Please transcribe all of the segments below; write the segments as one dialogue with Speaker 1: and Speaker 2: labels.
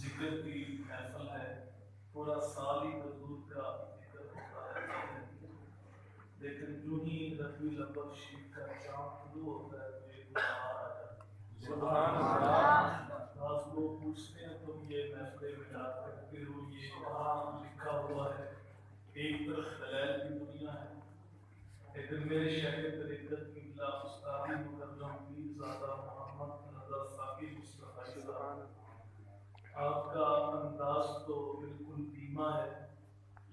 Speaker 1: ذکر کی محفل ہے، پورا سال ہی حضور کا ذکر ہوتا رہتا ہے، لیکن جو ہی ربیع الاول شریف کا چاند طلوع ہوتا ہے تو ایک بہار آ جاتی ہے۔ سبحان اللہ۔ بعض لوگ پوچھتے ہیں تم یہ محفل میلاد کرتے ہو، یہ وہاں لکھا ہوا ہے، ایک طرف دلائل کی دنیا ہے، لیکن میرے شیخ طریقت قبلہ استادی مکرم پیر زادہ محمد رضا ثاقب مصطفی صاحب، آپ کا انداز تو بالکل دھیما ہے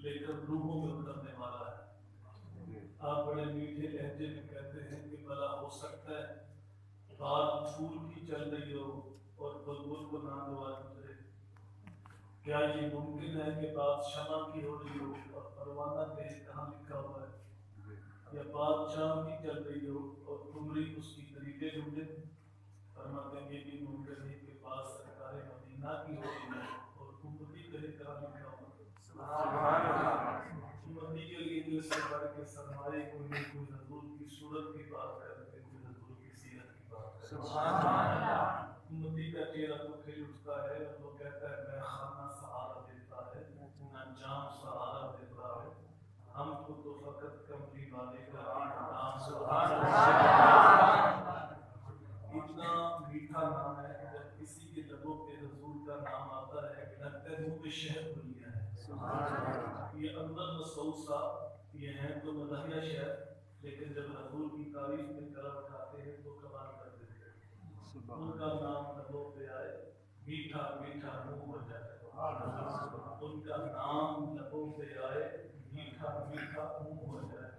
Speaker 1: لیکن روحوں میں اترنے والا ہے۔ آپ بڑے میٹھے لہجے میں کہتے ہیں کہ بھلا ہو سکتا ہے بات پھول کی چل رہی ہو اور بلبل کو ناگوار گزرے؟ کیا یہ ممکن ہے کہ بات شمع کی ہو رہی ہو اور پروانہ پہ کہاں لکھا ہوا ہے؟ یا بات چاند کی چل رہی ہو اور قمری اس کی طریقے ڈھونڈے؟ فرماتے ہیں یہ بھی ممکن ہے کہ بات سرکار مدینہ کی ہو رہی ہے اور امتی کہے کہاں لکھا ہوا ہے۔ سبحان اللہ۔ امتی کے لیے دل سے بڑھ کے سرمایہ کوئی نہیں، کوئی حضور کی صورت کی بات کرتے، کوئی حضور کی سیرت کی بات کرتے۔ سبحان اللہ۔ امتی کا چہرہ تو کھل اٹھتا ہے اور وہ کہتا ہے میں خانہ سہارا دیتا ہے، نہ جام سہارا دیتا ہے، ہم کو تو فقط کملی والے کا نام۔ سبحان اللہ۔ اتنا میٹھا نام ہے کہ جب کسی کے لبوں پہ حضور کا نام آتا ہے کہ لگتا ہے منہ پہ شہد بن گیا ہے۔ یہ اندر مسعود صاحب یہ ہیں تو مدحیہ شہر، لیکن جب حضور کی تعریف میں قلم اٹھاتے ہیں تو کمال کر دیتے ہیں۔ ان کا نام لبوں پہ آئے میٹھا میٹھا منہ ہو جائے، ان کا نام لبوں پہ آئے میٹھا میٹھا منہ ہو جائے،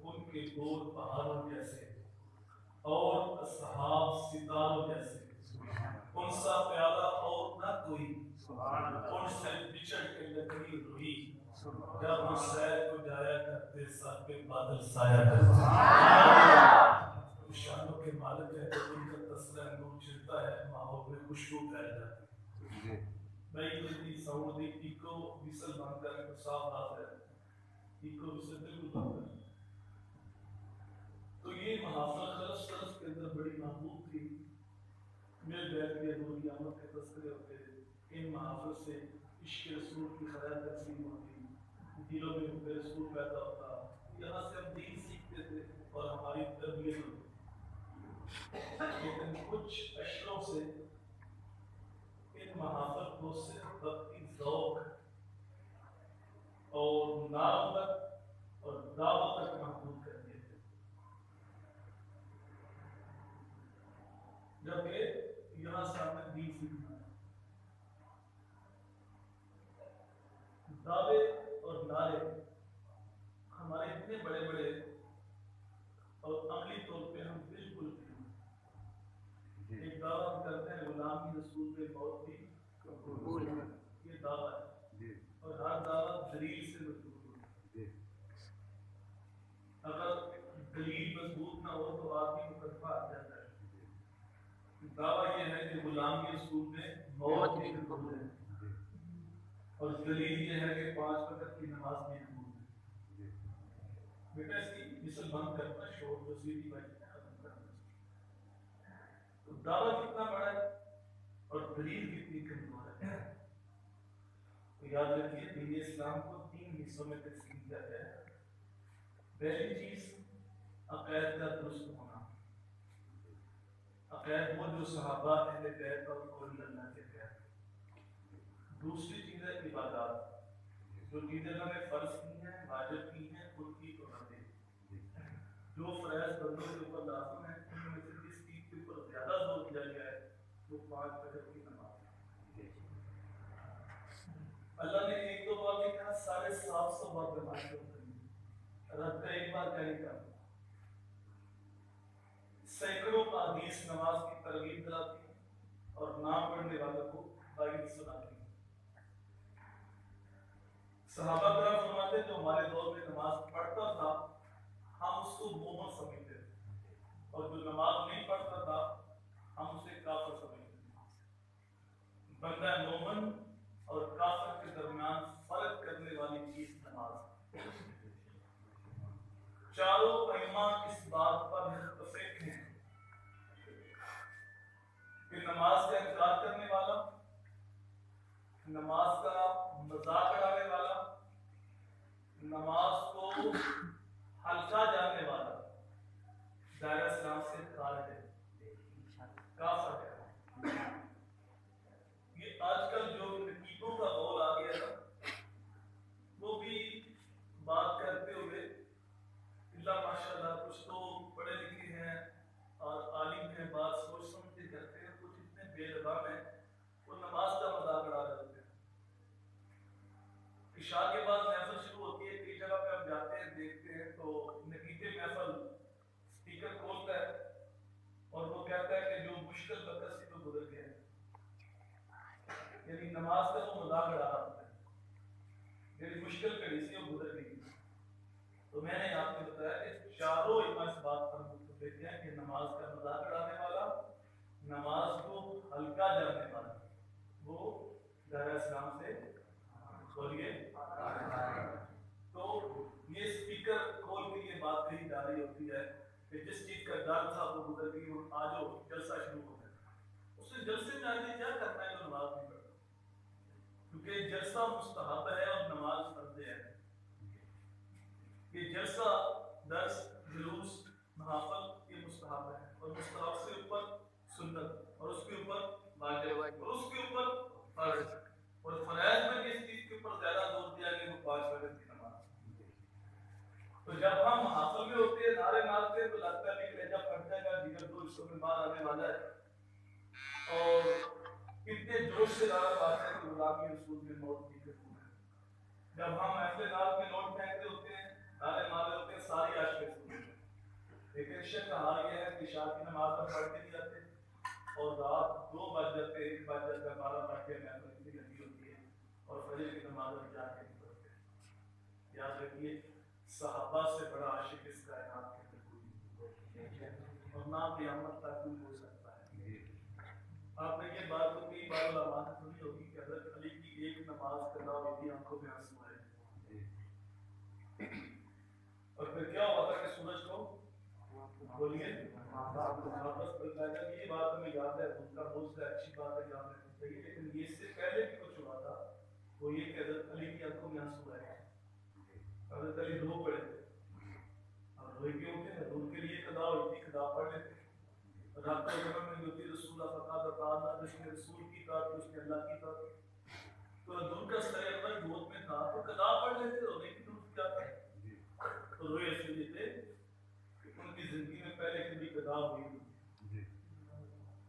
Speaker 1: ان کے بول پہاڑوں جیسے اور اصحاب ستاروں جیسے، ان سا پیارا اور نہ کوئی، ان سے بچھڑ کے لکڑی روئی، جب وہ سیر کو جایا کرتے سر پہ بادل سایہ کرتے۔ شانوں کے مالک ہے تو ان کا تسلہ نور چلتا ہے، ماحول میں خوشبو پھیل جاتی ہے۔ بھائی جتنی سعودی ایکو وصل بن کر ایک صاف بات ہے، ایکو وصل بالکل بن کر، تو یہ محافظ خلص طرف کے اندر بڑی محبوب تھی۔ میرے بیت کے حضور کی آمد کے تذکرے ہوتے، ان محافظ سے عشق رسول کی خیال تقسیم ہوتی، دلوں میں حب رسول پیدا ہوتا، یہاں سے ہم دین سیکھتے تھے اور ہماری تربیت ہوتی۔ لیکن کچھ اشروں سے ان محافظ کو صرف وقتی ذوق اور نعوت اور دعوت تک محدود کر دیا، جبکہ یہاں سامنے دین سیکھنا ہے۔ دعوے اور نعرے ہمارے اتنے بڑے بڑے اور عملی طور پہ ہم بالکل ایک دعویٰ ہم کرتے ہیں غلامی رسول پہ موت بھی قبول ہے، یہ دعویٰ ہے، اور ہر دعوت دلیل سے مضبوط ہے۔ اگر دلیل مضبوط نہ ہو تو آدمی مقدمہ آ جاتا ہے۔ دعویٰ یہ ہے کہ غلامی رسول میں موت بھی قبول ہے، اور دلیل یہ ہے کہ 5 وقت کی نماز بھی قبول ہے۔ بیٹا اس کی مثل بند کرنا، شور وسیلی بھائی ختم کرنا۔ تو دعویٰ کتنا بڑا ہے اور دلیل کتنی کمزور ہے۔ تو یاد رکھیے دین اسلام کو 3 حصوں میں تقسیم کیا گیا ہے۔ پہلی چیز عقائد کا درست ہونا، عقائد وہ جو صحابہ اہل بیت اور قول اللہ کے تحت۔ دوسری چیز ہے عبادات، جو چیزیں اللہ نے فرض کی ہیں، واجب کی ہیں، خود کی تو نہ دے، جو فرائض بندوں کے اوپر لازم ہے کیا گیا ہے وہ 5 فجر کی نماز. اللہ نے ایک دو بار نہیں کہا 750 بار نماز کرنی. رب کا ایک بار نہیں کرنا. سینکڑوں احادیث نماز کی ترغیب دلاتی ہیں اور نہ پڑھنے والوں کو وعید سناتی ہیں. صحابہ کرام فرماتے ہیں جو ہمارے دور میں نماز پڑھتا تھا ہم اس کو مومن سمجھتے تھے اور جو نماز نہیں پڑھتا تھا ہم اسے کافر سمجھتے تھے. بندہ مومن اور کافر کے درمیان فرق کرنے والی چیز نماز ہے. چاروں ائمہ اس بات پر متفق ہیں کہ نماز کا انکار کرنے والا، نماز کا مذاق اڑانے والا، نماز کو ہلکا جاننے والا دائرہ اسلام سے خارج ہے، کافر ہے. یہ آج کل جو نقیبوں کا دور آ گیا نا وہ بھی بات کرتے ہوئے اللہ ماشاء اللہ کچھ تو پڑھے لکھے ہیں اور عالم ہیں، بات سوچ سمجھ کے کرتے ہیں. کچھ اتنے بے لگام ہیں وہ نماز کا مذاق اڑا رہے ہوتے ہیں. عشاء کے بعد محفل شروع ہوتی ہے، کئی جگہ پہ ہم جاتے ہیں دیکھتے ہیں تو نتیجے محفل اسپیکر کھولتا ہے اور وہ کہتا ہے کہ جو مشکل وقت سے تو گزر گیا ہے، یعنی نماز کا وہ مذاق اڑا رہا ہوتا ہے. میری مشکل گھڑی سے وہ گزر گئی. تو میں نے آپ کو بتایا کہ چاروں ائمہ اس بات پر متفق ہیں کہ نماز کا مذاق اڑانے والا، نماز کو ہلکا جاننے والا وہ دائرہ اسلام سے بولیے. تو یہ اسپیکر کھول کے یہ بات کہی جا رہی ہوتی ہے کہ جس چیز کا ڈر تھا وہ گزر گئی اور آج وہ جلسہ شروع ہو گیا. اس نے جلسے میں آگے کیا کرنا ہے جو نماز نہیں پڑھتا، کیونکہ جلسہ مستحب ہے اور نماز فرض ہے. یہ جلسہ درس جلوس محافل یہ مستحب ہے اور مستحب سے اوپر سنت اور اس کے اوپر واجب اور اس کے اوپر فرض اور فرائض میں کس چیز کے اوپر زیادہ زور دیا گیا وہ 5 وقت کی نماز. تو جب ہم محافل میں ہوتے ہیں نعرے مارتے ہیں تو لگتا ہے کہ جب پڑھتا ہے دیگر دو حصوں میں باہر آنے والا ہے اور کتنے جوش سے نعرہ مارتے ہیں کہ غلامی رسول میں موت کی کرتے ہیں. جب ہم ایسے نعرے میں نوٹ پھینکتے ہوتے ہیں نعرے مارے ہوتے ہیں ساری عاشقیں سنتے ہیں. لیکن شک کا حال یہ ہے کہ عشاء کی نماز پر پڑھتے نہیں جاتے اور رات 2 بج جاتے 1 بج جاتا 12 بج کے محفل اتنی لگی ہوتی ہے اور فجر کی نماز میں جا کے نہیں پڑھتے. یاد رکھیے صحابہ سے بڑا عاشق اس کائنات کے اندر کوئی نہیں اور نہ قیامت تک کوئی ہو سکتا ہے. آپ نے یہ بات تو کئی بار علماء نے سنی ہوگی کہ حضرت علی کی ایک نماز قضا ہوئی تھی، آنکھوں میں آنسو آئے اور پھر کیا ہوا تھا کہ سورج کو بولیے واپس پلٹا گیا. یہ بات ہمیں یاد ہے، ان کا دوست ہے، اچھی بات ہے، یاد رکھنی چاہیے. لیکن یہ اس سے پہلے بھی کچھ ہوا تھا، وہ یہ کہ حضرت علی کی آنکھوں میں آنسو آئے. حضرت علی رو پڑے تھے اور روئے کیوں تھے؟ ان کے لیے قضا ہوئی تھی، قضا پڑھ لیتے. رات کو جب میں ہوتی رسول اللہ فقط تعالیٰ جس نے رسول کی تھا تو اس نے اللہ کی تھا تو ان کا سر اکبر گود میں تھا تو قضا پڑھ لیتے. رونے کی ضرورت کیا تھا؟ تو روئے اس لیے تھے کہ ان کی زندگی میں پہلے کبھی قضا ہوئی نہیں،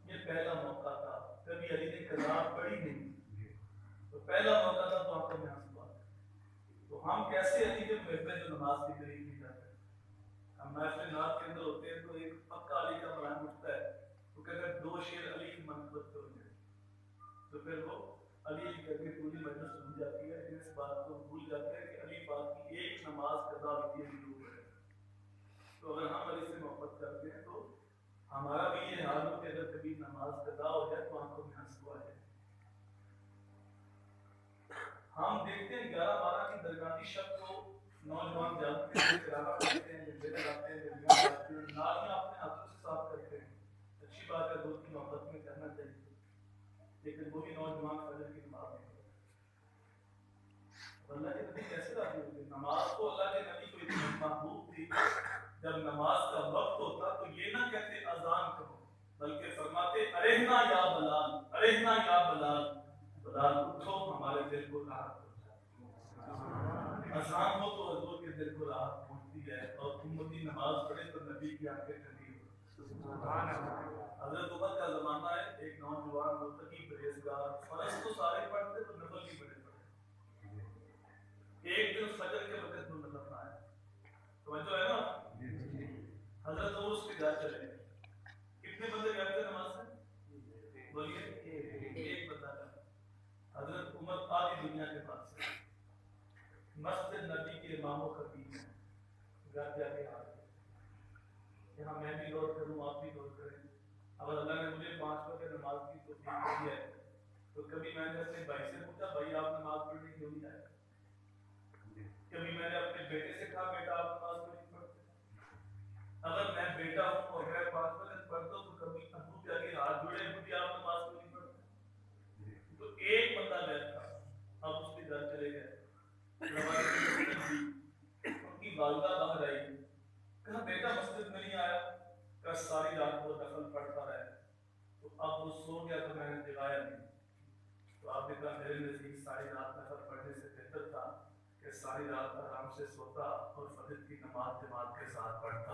Speaker 1: یہ پہلا موقع تھا. کبھی علی نے قضا پڑھی نہیں تو پہلا موقع تھا تو آنکھوں میں آنسو آ گئے. تو ہم کیسے علی کے محبت جو نماز کے قریب نہیں جاتے؟ ہم محفل نعت کے اندر ہوتے ہیں تو ایک پکا علی کا بیان اٹھتا ہے تو کہتے ہیں 2 شعر علی کی منقبت ہو جائے تو پھر وہ علی کر کے پوری مجلس سن جاتی ہے. لیکن اس بات کو بھول جاتے ہیں کہ علی پاک کی ایک نماز قضا ہوتی ہے ضرور ہے. تو اگر ہم علی سے محبت کرتے ہیں تو ہمارا بھی یہ حال ہو کہ اگر کبھی نماز قضا ہو جائے تو آنکھوں میں آنسو آ جائے. ہم دیکھتے ہیں 11-12 کی درگاہی شب کو نوجوان جاتے ہیں، قرآن پڑھتے ہیں، جھنڈے لگاتے ہیں، گلیاں لگاتے ہیں، نالیاں اپنے ہاتھوں سے صاف کرتے ہیں. اچھی بات ہے، دوست کی محبت میں کرنا چاہیے. لیکن وہی نوجوان فجر کی نماز نہیں پڑھتے. اللہ کے نبی کیسے راضی ہوتے؟ نماز تو اللہ کے نبی کو اتنی محبوب تھی، جب نماز کا وقت ہوتا تو یہ نہ کہتے اذان کرو بلکہ فرماتے ارحنا یا بلال، ارحنا یا بلال، بلال اٹھو ہمارے دل کو راحت پہنچا. اذان ہو تو حضور کے دل کو راحت پہنچتی ہے اور امتی نماز پڑھے تو نبی کی آنکھیں ٹھنڈی ہو. حضرت عمر کا زمانہ ہے، ایک نوجوان متقی پرہیزگار، فرض تو سارے پڑھتے تو نفل بھی بڑے پڑھتے، ایک دن فجر کے وقت میں نظر نہ آیا، توجہ ہے نا، حضرت عمر اس کے گھر چلے گئے، کتنے بندے گھر تھے نماز سے؟ بولیے ایک بندہ تھا۔ حضرت عمر آدھی دنیا کے پاس سے مسجد نبی کے امام و خطیب ہیں، گھر جا کے آ گئے، یہاں میں بھی غور کروں، آپ بھی غور کریں، اگر اللہ نے مجھے 5 وقت نماز کی توفیق دی ہے تو کبھی میں نے اپنے بھائی سے پوچھا بھائی آپ نماز پڑھنے کیوں نہیں آئے؟ کبھی میں نے اپنے بیٹے سے کہا بیٹا آپ نماز کیوں نہیں پڑھتے؟ اگر میں بیٹا ہوں اور میں 5 وقت پڑھتا ہوں تو کبھی ابو کے آگے ہاتھ جوڑے ابو جی آپ نماز کیوں نہیں پڑھتے؟ تو ایک بندہ غائب تھا، اب اس کے گھر چلے گئے، ان کی والدہ باہر آئی، کہا بیٹا مسجد میں نہیں آیا، کہا ساری رات وہ نفل پڑھتا رہے، تو اب وہ سو گیا تو میں نے جگایا نہیں، تو آپ نے کہا میرے نزدیک ساری رات نفل پڑھنے سے بہتر تھا کہ ساری رات آرام سے سوتا اور فجر کی نماز جماعت کے ساتھ پڑھتا۔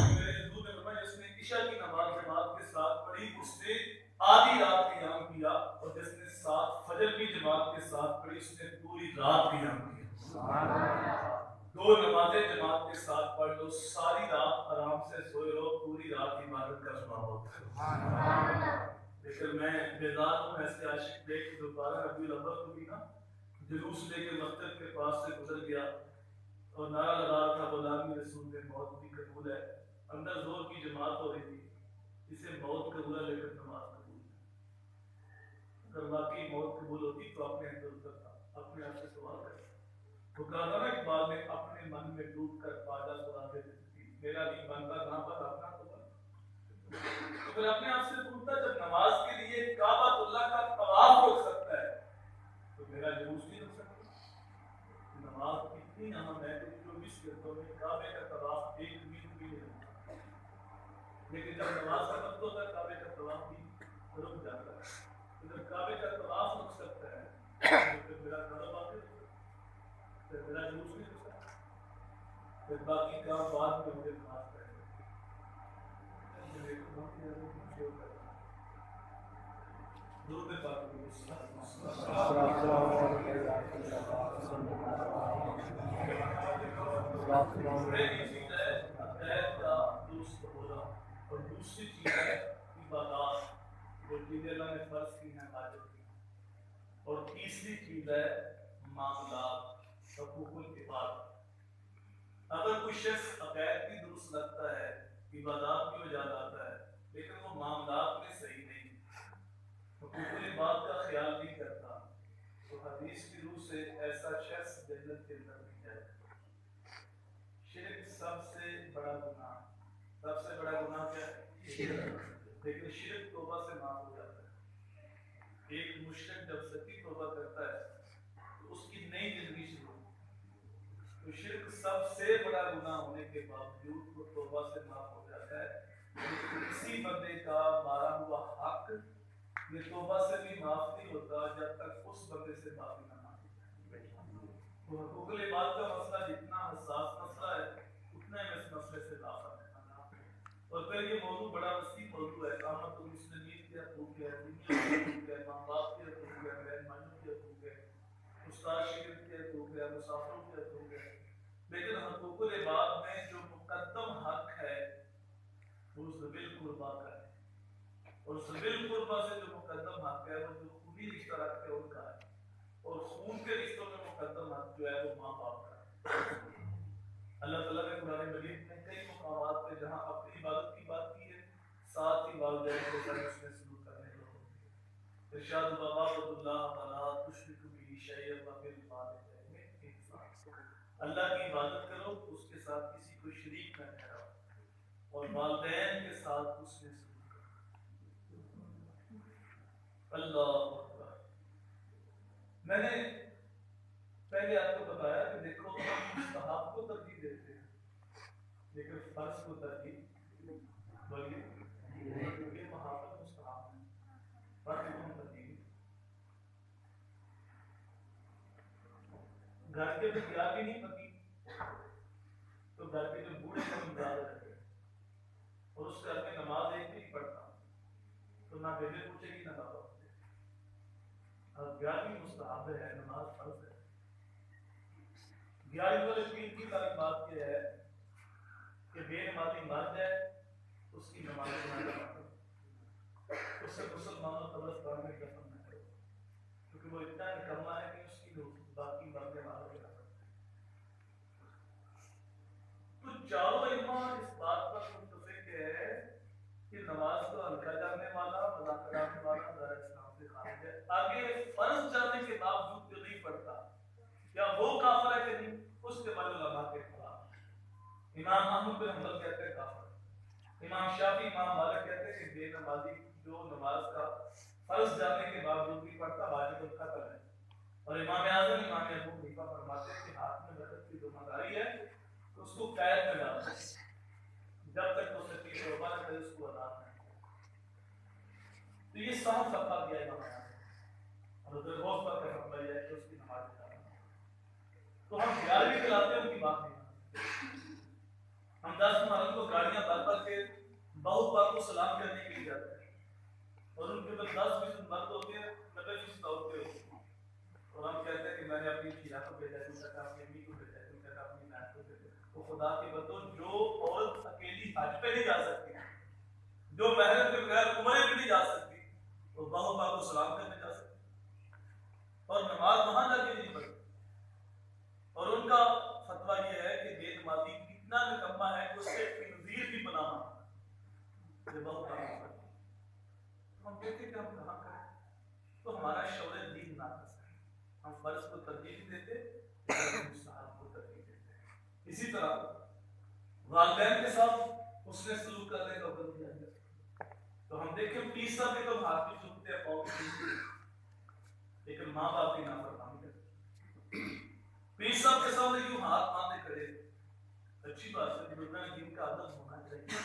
Speaker 1: میرے حضور نے فرمایا جس نے عشاء کی نماز جماعت کے ساتھ پڑھی اس نے آدھی رات قیام کیا، اور جس نے ساتھ فجر کی جماعت کے ساتھ پڑھی اس نے پوری رات قیام کیا۔ 2 نمازیں جماعت کے ساتھ پڑھ لو، ساری رات آرام سے سوئے رہو، پوری رات عبادت کا ثواب ہوتا ہے۔ لیکن میں بیدار ہوں ایسے عاشق دیکھ جو 12 ربیع الاول کو بھی نا جلوس لے کے مسجد کے پاس سے گزر گیا اور نعرہ لگا رہا تھا غلامی رسول میں موت بھی قبول ہے، اندر زور کی جماعت ہو رہی تھی، اسے موت قبول ہے لیکن نماز قبول ہے۔ اگر واقعی موت قبول ہوتی تو اپنے اندر اترتا، اپنے آپ سے سوال کرتا، وہ کہا تھا نا اقبال نے اپنے من میں ڈوب کر پاجا سنا دے دیتی، میرا نہیں بنتا کہاں پر اپنا تو تو پھر اپنے آپ سے پوچھتا جب نماز کے لیے کعبۃ اللہ کا طواف روک سکتا ہے تو میرا جلوس نہیں روک سکتا؟ نماز اتنی اہم ہے کہ 24 گھنٹوں میں کعبے کا طواف ایک منٹ بھی نہیں ہوتا، لیکن جب نماز کا وقت ہوتا ہے کعبے کا طواف بھی رک جاتا ہے، تو جب کعبے کا طواف رک سکتا ہے تو پھر میرا کاروبار بھی رک سکتا ہے، پھر میرا جلوس نہیں رک سکتا، پھر باقی کام بعد میں مجھے خاص کریں گے۔ درود پاک پہلی چیز ہے غیر کا دوست ہونا، اور دوسری چیز ہے عبادات، جو چیزیں اللہ نے فرض کی ہیں واجب کی، اور تیسری چیز ہے معاملات، حقوق العباد۔ اگر کوئی شخص عقائد بھی درست رکھتا ہے، عبادات بھی ہو جاتا ہے، لیکن وہ معاملات میں صحیح نہیں، حقوق العباد کا خیال نہیں کرتا، تو حدیث کی روح سے ایسا شخص جنت کے اندر نہیں جائے گا۔ شرک سب سے بڑا گناہ، سب سے بڑا گناہ کیا ہے؟ شرک۔ لیکن شرک توبہ سے معاف ہو جاتا ہے۔ ایک مشرک جب سچی توبہ کرتا ہے تو اس کی نئی زندگی شروع ہوتی ہے۔ تو شرک سب سے بڑا گناہ ہونے کے باوجود وہ توبہ سے معاف ہو جاتا ہے، لیکن کسی بندے کا مارا ہوا حق یہ توبہ سے بھی معاف نہیں ہوتا جب تک اس بندے سے معافی نہ مانگے۔ تو حقوق العباد کا مسئلہ جتنا حساس مسئلہ ہے اتنا ہی اس مسئلے سے لافت ہے، اور پھر یہ موضوع بڑا وسیع موضوع ہے، امت المسلمین کے حقوق ہے، دنیا کے حقوق ہے، ماں باپ کے حقوق ہے، بہن بھائیوں کے حقوق ہے، استاد شاگرد کے حقوق ہے، مسافروں کے حقوق ہے، لیکن حقوق العباد میں جو مقدم حق ہے وہ ذوی القربیٰ کا ہے، اور ذوی القربیٰ سے جو مقدم حق ہے وہ جو خونی رشتہ رکھتے ہیں ان کا ہے، اور خون کے رشتوں میں مقدم حق جو ہے وہ ماں باپ کا ہے۔ اللہ تعالیٰ نے قرآن مجید میں کئی مقامات پہ جہاں اپنی عبادت کی بات کی ہے ساتھ ہی والدین کے ساتھ اس میں سلوک کرنے کو حکم دیا۔ ارشاد بابا اللہ ولا تشرکوا به شیئا وبالوالدین احسانا، اللہ کی عبادت کرو اس کے ساتھ کسی کو شریک نہ ٹھہراؤ، اور والدین کے ساتھ اس میں سلوک کرو۔ اللہ اکبر۔ میں نے پہلے آپ کو بتایا کہ دیکھو ہم مستحب کو ترجیح دیتے ہیں لیکن فرض کو ترجیح بولیے یہ محافظ مستحب ہے، فرض کو ہم ترجیح دیں۔ گھر کے جو پیار بھی نہیں پتی تو گھر کے جو بوڑھے کو ہم یاد رکھتے ہیں، اور اس گھر میں نماز ایک بھی نہیں پڑھتا تو نہ بیٹے پوچھے گی نہ بابا پوچھے گی. اب 11ویں مستحب ہے، نماز فرض ہے. 11ویں والے پیر کی تعلیمات یہ ہے کہ بے نمازی مر جائے اس کی نماز نہ پڑھو، اسے مسلمانوں قبرستان میں دفن نہ کرو، کیونکہ وہ اتنا نکما ہے کہ اس کی باقی مرنے والوں کے نہ. تو چاروں ائمہ اس بات پر متفق ہے کہ نماز کو ہلکا جانے والا، مذاق اڑانے والا دار اسلام سے خارج ہے. آگے فرض جانے کے باوجود جو نہیں پڑھتا یا وہ کافر ہے کہ نہیں، اس کے بارے علماء کے خلاف. امام احمد بن حنبل کہتے ہیں کافر، امام شافعی امام مالک کہتے ہیں کہ بے نمازی جو نماز کا فرض جانے کے باوجود بھی پڑھتا واجب القتل ہے. اور امام اعظم امام ابو حنیفہ فرماتے ہیں کہ ہاتھ میں لگت کی ذمہ داری ہے تو اس کو قید میں ڈالو جب تک وہ سچی توبہ نہ کرے، اس کو آزاد نہ کرے. تو یہ صاف فتویٰ دیا امام اعظم اور حضرت غوث پر کا فتویٰ یہ ہے کہ اس کی نماز ادا. تو ہم 11ویں کلاتے ہیں ان کی بات نہیں، ہم 10 محرم کو گاڑیاں بھر بھر کے بہت بار کو سلام کرنے کے لیے جاتے ہیں اور ان کے اندر 10% مرد ہوتے ہیں، 90% عورتیں ہوتی ہیں. اور ہم کہتے ہیں کہ میں نے اپنی شیعہ کو بھیجا، تم تک اپنی امی کو بھیجا، تم تک اپنی بہن کو بھیجا. تو خدا کی بتو جو عورت اکیلی حج پہ نہیں جا سکتی، جو محرم کے بغیر عمرے بھی نہیں جا سکتی، وہ بہو باپ کو سلام کرنے جا سکتی اور نماز وہاں جا کے نہیں پڑھتی. اور ان کا فتویٰ یہ ہے کہ بے نمازی اتنا نکما ہے کہ اس سے خنزیر بھی بنا ہوا یہ بہت کام ہے. ہم کہتے ہیں کہ ہم کہاں کریں، تو ہمارا شعور دین ناقص ہے. ہم فرض کو ترجیح نہیں دیتے، مستحب کو ترجیح دیتے ہیں. اسی طرح والدین کے ساتھ حسن سلوک کرنے کا حکم دیا گیا. تو ہم دیکھیں 30 کے تو ہاتھ بھی چومتے ہیں، پاؤں بھی چومتے ہیں، لیکن ماں باپ کی نافرمانی کرتے. 20 کے سامنے کیوں ہاتھ باندھے کھڑے؟ اچھی بات ہے، بزرگاں دین کا ادب ہونا چاہیے،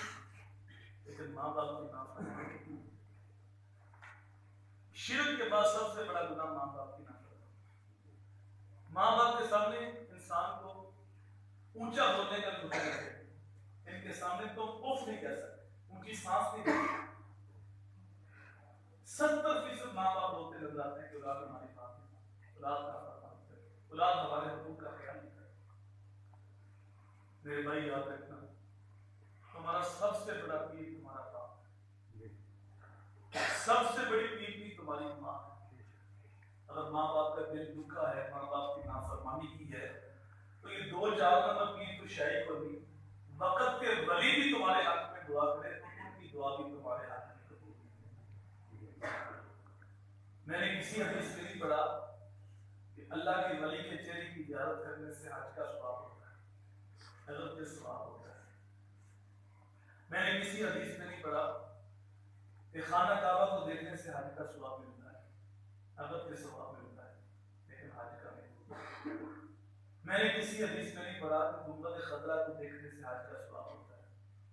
Speaker 1: لیکن ماں باپ کی نافرمانی. شرک کے بعد سب سے بڑا گناہ ماں باپ کی نافرمانی. ماں باپ کے سامنے انسان کو اونچا بولنے کا حکم ہے. ان کے سامنے تو اف نہیں کہہ سکتے، اونچی سانس نہیں کہہ سکتے. 70% ماں باپ بولتے نظر آتے ہیں کہ اولاد ہماری بات نہیں، اولاد کا فرمان کرے، اولاد ہمارے حقوق کا خیال نہیں کرے. میرے بھائی یاد رکھنا، تمہارا سب سے بڑا پیر تمہارا باپ ہے، سب سے بڑی پیر بھی تمہاری ماں ہے. اگر ماں باپ کا دل دکھا ہے، ماں باپ کی نافرمانی کی ہے، تو یہ 2-4 نمبر پیر تو شاہی کو بھی وقت کے ولی بھی تمہارے حق میں دعا کرے تو ان کی دعا بھی تمہارے حق میں قبول ہے. میں نے کسی حدیث میں نہیں پڑھا کہ اللہ کے ولی کے چہرے کی زیارت کرنے سے حج کا ثواب ہوتا ہے، حضرت کے ثواب ہوتا ہے. میں نے کسی حدیث میں نہیں پڑھا کہ خانہ کعبہ کو دیکھنے سے حج کا ثواب ملتا ہے، حضرت کے ثواب ملتا ہے، لیکن حج کا نہیں. میں نے کسی حدیث میں نہیں پڑھا کہ گنبد خضرا کو دیکھنے سے حج کا ثواب ہوتا ہے،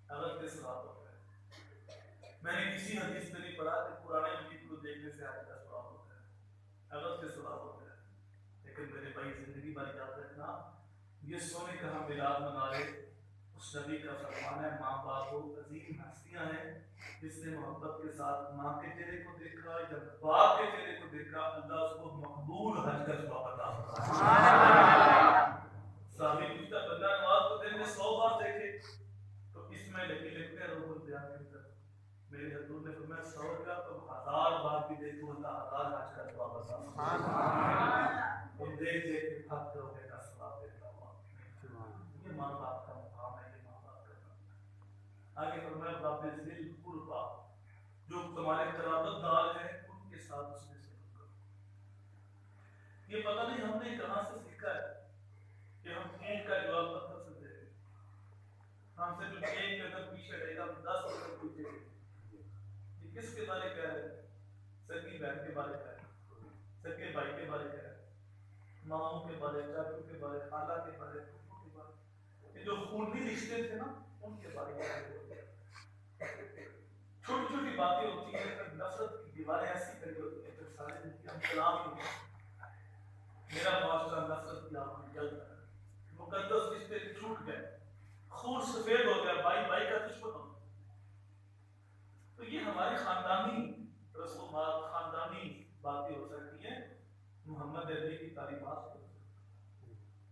Speaker 1: حضرت کے ثواب ہوتا ہے. میں نے کسی حدیث میں نہیں پڑھا کہ قرآن مجید کو دیکھنے سے حج کا ثواب ہوتا ہے، حضرت کے ثواب ہوتا ہے. لیکن میرے بھائی زندگی بھر یاد رکھنا، یہ سونے کا ہم میلاد منا رہے، اس نبی کا فرمان ہے ماں باپ وہ عظیم ہستیاں ہیں جس نے محبت کے ساتھ ماں کے چہرے کو دیکھا یا باپ کے چہرے کو دیکھا، اللہ اس کو مقبول حج کا ثواب عطا فرمائے. صحابی پوچھتا بندہ نماز کو دن میں 100 بار دیکھے تو اس میں لکھتے ہیں روح البیان کے اندر میرے حضور نے فرمایا 100 کا تو 1000 بار بھی دیکھو اللہ 1000 حج کا ثواب عطا فرمائے. تم دیکھ دیکھ کے تھک جاؤ گے کا ثواب دیتا ہوں. یہ ماں باپ کا مقام ہے، یہ ماں باپ کا مقام ہے. آگے فرمایا رب ذی القربیٰ، جو تمہارے قرابت دار ہیں ان کے ساتھ اس میں سلوک کرو. یہ پتہ نہیں ہم نے کہاں سے سیکھا ہے کہ ہم ایک کا جواب پتھر سے دے. ہم سے جو ایک کے اندر پیچھے رہے گا 10 قدم پیچھے رہے گا. یہ کس کے بارے کہہ رہے ہیں؟ سکی بہن کے بارے کہہ رہے ہیں، سکے بھائی کے بارے کہہ رہے ہیں، ماموں کے بارے، چاچوں کے بارے، خالہ کے بارے، پھوپھو کے بارے. یہ جو خونی رشتے تھے نا ان کے بارے کہہ رہے ہیں. چھوٹی چھوٹی باتیں ہوتی ہیں، پھر نفرت کی دیواریں ایسی کھڑی ہوتی ہیں، پھر سارے دن کی ہم کلام ہی نہیں. میرا معاشرہ نفرت کی آگ میں جل رہا ہے، مقدس رشتے چھوٹ گئے، خون سفید ہو گیا، بھائی بھائی کا دشمن ہو گیا.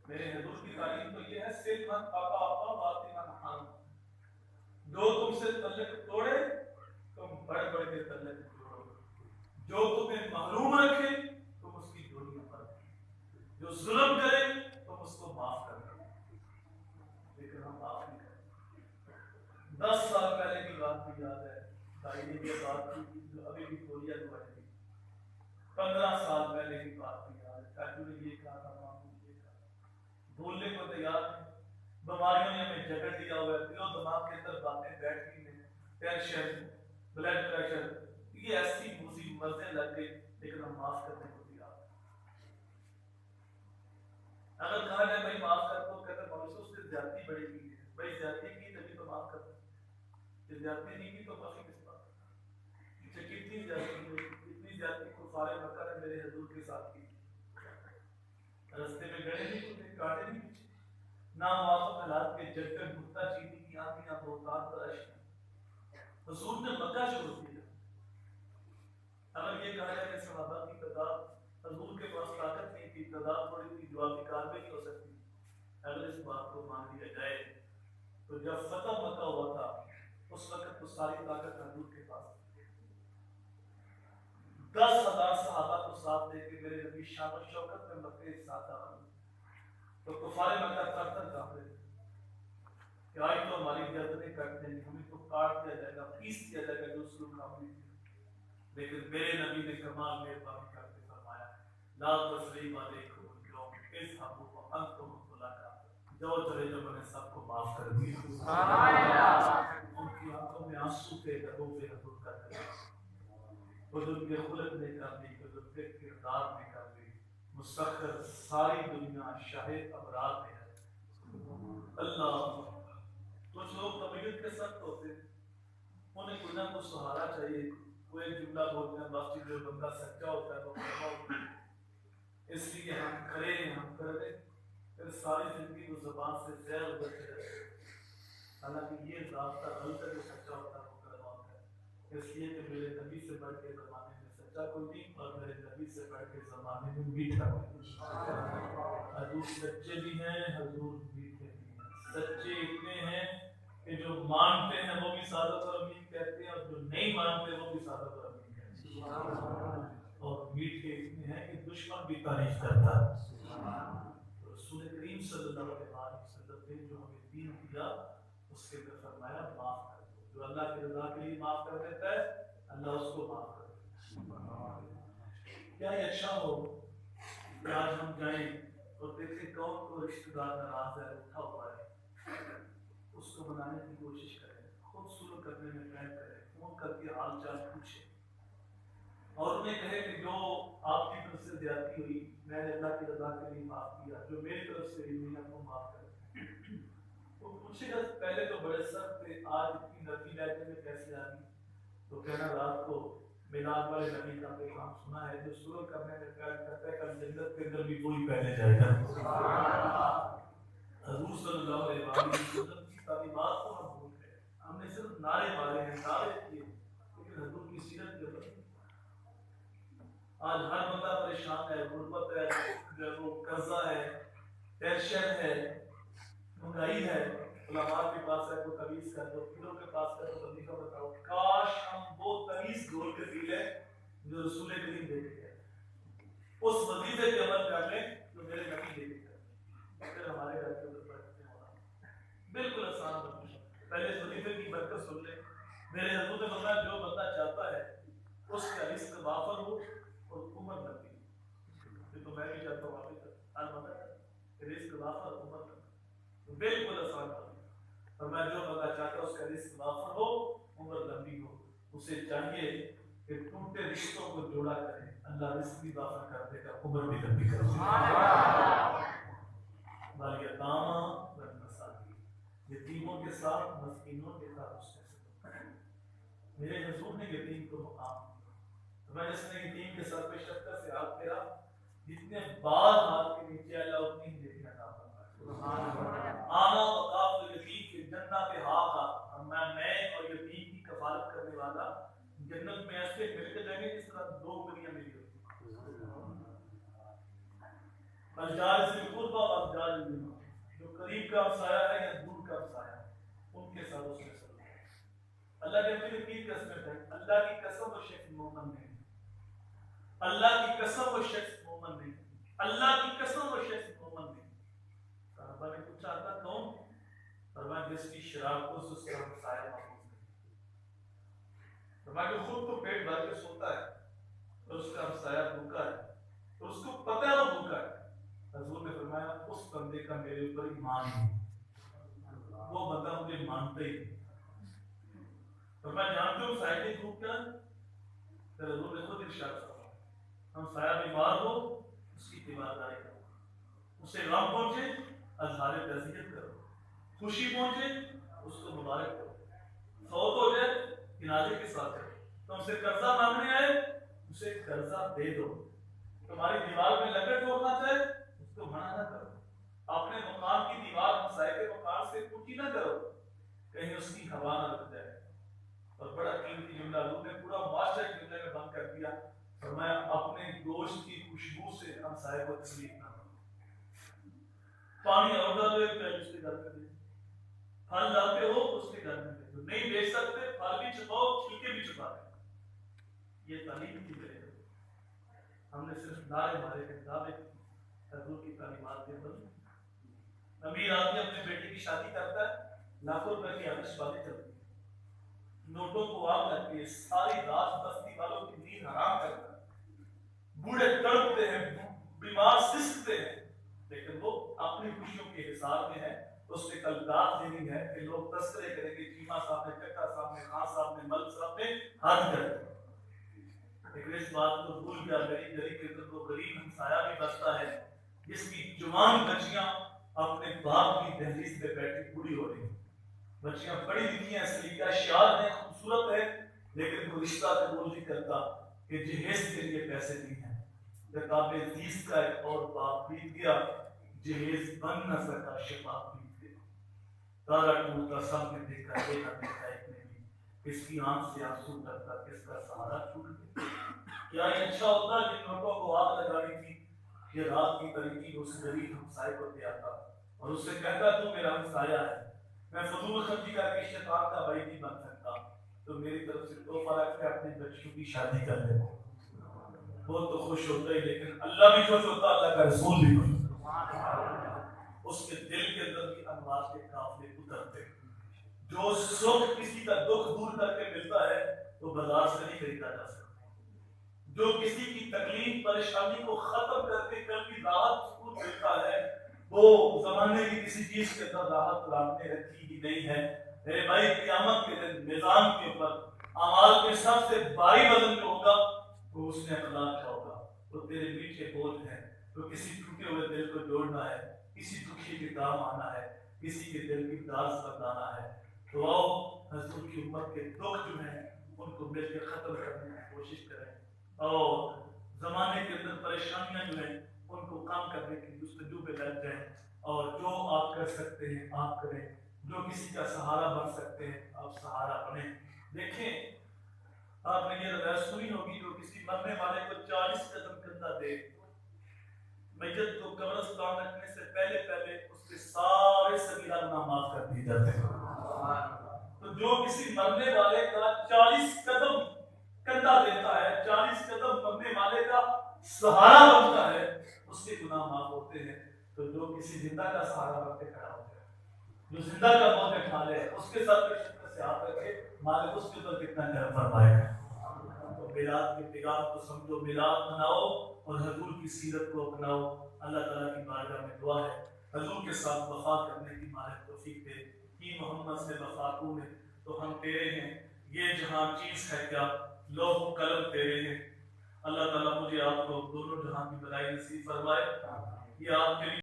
Speaker 1: میرے حضور کی تعلیم تو یہ ہے صرف من پاپا آپا باتی من حام، جو تم سے تعلق توڑے تم بڑھ بڑھ کے تعلق جوڑو، جو تمہیں محروم رکھے تم اس کی جوڑیاں پر، جو ظلم کرے تم اس کو معاف کر دو، لیکن ہم معاف نہیں کرتے۔ 10 سال پہلے کی بات بھی یاد ہے، بھائی نے یہ بات کی جو ابھی بھی کوریا میں بڑھ گئی۔ 15 سال پہلے کی بات بھی یاد ہے، کاجو نے یہ کہا تھا، ماموں نے یہ کہا، بھولنے کو تیار نہیں۔ بیماریوں نے ہمیں جگڑ دیا ہوا ہے، دل و دماغ کے اندر باتیں بیٹھ گئی ہیں، ٹینشن، بلڈ پریشر، یہ ایسی مصیبتیں لگ گئی، لیکن ہم معاف کرنے کو تیار ہیں۔ اگر کہا جائے بھائی معاف کر دو، کہتے ہیں مولوی صاحب سے زیادتی بڑی کی ہے، بھائی زیادتی کی تبھی تو معاف کر دو، زیادتی نہیں کی تو معافی کس بات؟ کتنی زیادتی ہوئی، اتنی زیادتی کفار مکہ نے میرے حضور کے ساتھ کی، رستے میں گڑے نہیں ٹوٹے، کانٹے نہیں پیچھے، ناموافق حالات کے جگہ گھٹا چینی کی آنکھیں بہتان تراشی، حضور نے مکہ چھوڑ دیا۔ اگر یہ کہا جائے کہ صحابہ کی تعداد، حضور کے پاس طاقت نہیں تھی، تعداد تھوڑی تھی، جوابی کارروائی نہیں ہو سکتی، اگر اس بات کو مان لیا جائے تو جب فتح مکہ ہوا تھا اس وقت تو ساری طاقت حضور کے پاس تھی۔ 10,000 صحابہ کو ساتھ دے کے میرے نبی شان و شوکت میں مکے ساتھ آ گئے تو کفار مکہ تر تر کانپ رہے کہ آج تو ہماری گردنیں کٹ دیں گے، ہمیں تو کاٹ دیا جائے گا، پیس دیا جائے گا جو سلوک ہم نے کیا۔ لیکن میرے نبی نے کمال مہربانی کر کے فرمایا لا تسریم علیکم اليوم اذهبوا وانتم طلقاء، جو چلے جو میں نے سب کو معاف کر دیا۔ ان کی آنکھوں میں آنسو تھے، لبوں پہ حضور کا کلام، حضور کے خلق نے کر دی، حضور کے کردار نے کر دی، مسخر ساری دنیا شاہد ابرار میں ہے۔ اللہ کچھ لوگ طبیعت کے سخت ہوتے ہیں، انہیں کوئی نہ کوئی سہارا چاہیے، کوئی ایک جملہ بولتے ہیں بس جو بندہ سچا ہوتا ہے وہ کڑوا ہوتا ہے، اس لیے ہم کھڑے ہیں، ہم کر دیں، پھر ساری زندگی وہ زبان سے زہر ابلتے رہتے ہیں۔ حالانکہ یہ ضابطہ غلط ہے، جو سچا ہوتا ہے وہ کڑوا ہوتا ہے، اس لیے کہ میرے نبی سے بڑھ کے زمانے میں سچا کوئی نہیں، اور میرے نبی سے بڑھ کے زمانے میں میٹھا کوئی۔ حضور سچے بھی ہیں، حضور میٹھے بھی ہیں، سچے اتنے ہیں کہ جو مانتے ہیں وہ بھی سعادت اور امین کہتے ہیں، اور جو نہیں مانتے وہ بھی سعادت اور امین کہتے ہیں، اور میٹھے اتنے ہیں کہ دشمن بھی تعریف کرتا ہے۔ رسول کریم صلی اللہ علیہ وسلم نے جو ہمیں دین دیا اس کے اندر فرمایا معاف کر دو، جو اللہ کی رضا کے لیے معاف کر دیتا ہے اللہ اس کو معاف کر دیتا ہے۔ کیا یہ اچھا ہو کہ آج ہم جائیں اور دیکھیں کون کو رشتہ دار ناراض ہے، اٹھا ہوا ہے، اس کو بنانے کی کوشش کریں، خود سلوک کرنے میں محنت کریں، فون کر کے حال چال پوچھیں، اور انہیں کہے کہ جو آپ کی طرف سے زیادتی ہوئی میں نے اللہ کی رضا کے لیے معاف کیا، جو میری طرف سے ہوئی میں آپ کو معاف کر دیا۔ تو پوچھے گا پہلے تو بڑے سخت تھے، آج اتنی نرمی لہجے میں کیسے آ گئی؟ تو کہنا رات کو میلاد والے نبی کا پیغام سنا ہے، جو سلوک کرنے میں پیار کرتا ہے کل جنت کے اندر بھی وہی پہلے جائے گا۔ حضور صلی اللہ علیہ وسلم کی تعلیمات کو ہم بھول گئے، ہم نے صرف نعرے مارے ہیں، دعوے کیے، لیکن حضور کی سیرت کے بدل۔ آج ہر بندہ پریشان ہے، غربت ہے، جو ہے وہ قرضہ ہے، ٹینشن ہے، مہنگائی ہے، علماء کے پاس ہے تو تمیز کر دو، پیروں کے پاس ہے تو وظیفہ بتاؤ۔ کاش ہم وہ تمیز ڈھول کے پی لیں جو رسول کریم دے کے گئے، اس وظیفے پہ عمل کر لیں جو میرے نبی دے کے گئے، پھر ہمارے گھر کے اندر برکتیں ہونا بالکل آسان ہوتی ہے۔ پہلے اس وظیفے کی برکت سن لیں، میرے حضور نے بتایا جو بندہ چاہتا ہے اس کا رزق وافر ہو اور عمر لمبی ہو، یہ تو میں بھی چاہتا ہوں آپ بھی رزق وافر عمر لمبی، بالکل آسان ہوتی ہے۔ اور میں جو بندہ چاہتا ہوں اس کا رزق وافر ہو عمر لمبی ہو، اسے چاہیے کہ ٹوٹے رشتوں کو جوڑا کرے، اللہ رزق بھی وافر کر دے گا، عمر بھی لمبی کر دے گا۔ والیتاما والمساکین، یتیموں کے ساتھ مسکینوں کے ساتھ اس نے سلوک کرے۔ میرے حضور نے یتیم کو مقام دیا، میں جس نے یتیم کے ساتھ پہ شفقت سے ہاتھ پھیرا، جتنے بال ہاتھ کے نیچے اللہ اتنی ہی نیکیاں عطا فرمائے۔ آنا وقاف الیتیم فی الجنۃ ہاذا، میں اور یتیم کی کفالت کرنے والا جنت میں ایسے مل کے جائیں گے جس طرح دو انگلیاں ملی ہوتی ہیں۔ الجار ذی القربی والجار قریب کا ہمسایہ ہے یا دور کا ہمسایہ ہے، ان کے ساتھ اس نے سلوک۔ اللہ نے اپنی تین قسمیں کہیں، اللہ کی قسم وہ شخص مومن نہیں، اللہ کی قسم وہ شخص مومن نہیں، اللہ کی قسم وہ شخص مومن نہیں۔ صحابہ نے پوچھا اللہ کون؟ فرمایا جس کی شراب اس کا ہمسایہ محفوظ نہیں، فرمایا خود تو پیٹ بھر کے سوتا ہے اور اس کا ہمسایہ بھوکا ہے اور اس کو پتہ ہے وہ بھوکا ہے۔ حضور نے فرمایا اس بندے کا میرے اوپر ایمان نہیں، وہ بندہ مجھے مانتا ہی نہیں۔ فرمایا جانتے ہو سایہ کی خوب کیا ہے؟ پھر حضور نے خود ارشاد فرمایا ہمسایہ بیمار ہو اس کی تیمارداری کرو، اسے غم پہنچے اظہار تعزیت کرو، خوشی پہنچے اس کو مبارک کرو، فوت ہو جائے جنازے کے ساتھ کرو، تم سے قرضہ مانگنے آئے اسے قرضہ دے دو، تمہاری دیوار میں لکڑ توڑنا چاہے اس کو منع نہ کرو، اپنے مقام کی دیوار ہمسائے کے مقام سے اونچی نہ کرو کہیں اس کی ہوا نہ لگ جائے۔ اور بڑا قیمتی جملہ حضور نے پورا معاشرہ ایک جملے میں بند کر دیا، فرمایا اپنے گوشت کی خوشبو سے ہمسائے کو تکلیف نہ کرو۔ پانی اور ڈالو ایک پیالے اس کے گھر میں دے، پھل لاتے ہو اس کے گھر میں دے دو، نہیں بیچ سکتے پھل بھی چھپاؤ چھلکے بھی چھپا دیں۔ یہ تعلیم کی وجہ ہے، ہم نے صرف نعرے مارے کے دعوے حضور کی تعلیمات کے بل۔ امیر آدمی اپنے بیٹے کی شادی کرتا ہے، لاکھوں روپے کی آتش بازی چلتی ہے، نوٹوں کو آگ لگتی ہے، ساری رات بستی والوں کی نیند حرام کرتا ہے، بوڑھے تڑپتے ہیں، بیمار سسکتے ہیں، لیکن وہ اپنی خوشیوں کے حساب میں ہے، اس نے کل داد دینی ہے کہ لوگ تذکرے کریں گے چیمہ صاحب نے، چکا صاحب نے، خان صاحب نے، ملک صاحب نے حد کر دی۔ لیکن اس بات کو بھول گیا میری گلی کے اندر وہ غریب ہمسایہ بھی بستا ہے جس کی جوان بچیاں اپنے باپ کی دہلیز پہ بیٹھی بوڑھی ہو رہی ہیں، بچیاں پڑھی لکھی ہیں، سلیقہ شعار ہیں، خوبصورت ہے، لیکن وہ رشتہ قبول نہیں کرتا کہ جہیز کے لیے پیسے نہیں ہیں۔ کتاب عزیز کا ایک اور باپ بیت گیا، جہیز بن نہ سکا شفاف بیت گیا، تارا ٹوٹا سب نے دیکھا یہ نہ دیکھا ایک نے بھی، کس کی آنکھ سے آنسو ٹپکا کس کا سہارا چھوٹ گیا۔ کیا یہ اچھا ہوتا جن نوٹوں کو آگ لگانی تھی، یہ رات کی تاریکی اس غریب ہمسائے کو دے آتا اور اس سے کہتا تو میرا ہمسایہ ہے، میں فضول خرچی کر کے شیطان کا بھائی نہیں بن سکتا، تو میری طرف سے تحفہ رکھ کے اپنے بچوں کی شادی کر لے۔ وہ تو خوش ہوتا ہی، لیکن اللہ بھی خوش ہوتا، اللہ کا رسول بھی خوش ہوتا، اس کے دل کے اندر بھی انوار کے قافلے اترتے۔ جو سکھ کسی کا دکھ دور کر کے ملتا ہے وہ بازار سے نہیں خریدا جا سکتا، جو کسی کی تکلیف پریشانی کو ختم کر کے کل کی راحت سکون ملتا ہے وہ زمانے کی کسی چیز کے اندر راحت رات نے رکھی ہی نہیں ہے۔ میرے بھائی قیامت کے دن میزان کے اوپر اعمال میں سب سے بھاری وزن جو ہوگا وہ اس نے اخلاق کا ہوگا، وہ تیرے میٹھے بول ہیں، تو کسی ٹوٹے ہوئے دل کو جوڑنا ہے، کسی دکھی کے کام آنا ہے، کسی کے دل کی داز بتانا ہے۔ تو آؤ حضور کی امت کے دکھ جو ہیں ان کو مل کے ختم کرنے کی کوشش کریں، اور زمانے کے اندر پریشانیاں جو ہیں ان کو کام کرنے کی جستجو پہ لگ جائیں، اور جو آپ کر سکتے ہیں آپ کریں، جو کسی کا سہارا بن سکتے ہیں آپ سہارا بنیں۔ دیکھیں آپ نے یہ روایت سنی ہوگی، جو کسی مرنے والے کو 40 قدم کندھا دے، میت کو قبرستان رکھنے سے پہلے پہلے اس کے سارے صغیرہ گناہ معاف کر دیے جاتے ہیں۔ تو جو کسی مرنے والے کا 40 قدم کندھا دیتا ہے، 40 قدم مرنے والے کا سہارا بنتا ہے، اس کے گناہ معاف ہوتے ہیں۔ تو جو کسی زندہ کا سہارا بن کے کھڑا ہوتا ہے، جو زندہ کا موت اٹھا لے، اس کے ساتھ شکر سے ہاتھ رکھے، مالک اس کے اوپر کتنا کرم فرمائے گا۔ تو میلاد کے پیغام کو سمجھو، میلاد مناؤ اور حضور کی سیرت کو اپناؤ۔ اللہ تعالیٰ کی بارگاہ میں دعا ہے حضور کے ساتھ وفا کرنے کی مالک توفیق دے۔ کی محمد سے وفا کو ہے تو ہم تیرے ہیں، یہ جہاں چیز ہے کیا، لوح قلم تیرے ہیں۔ اللہ تعالیٰ مجھے آپ کو دونوں جہاں کی بھلائی نصیب فرمائے۔ یہ آپ کے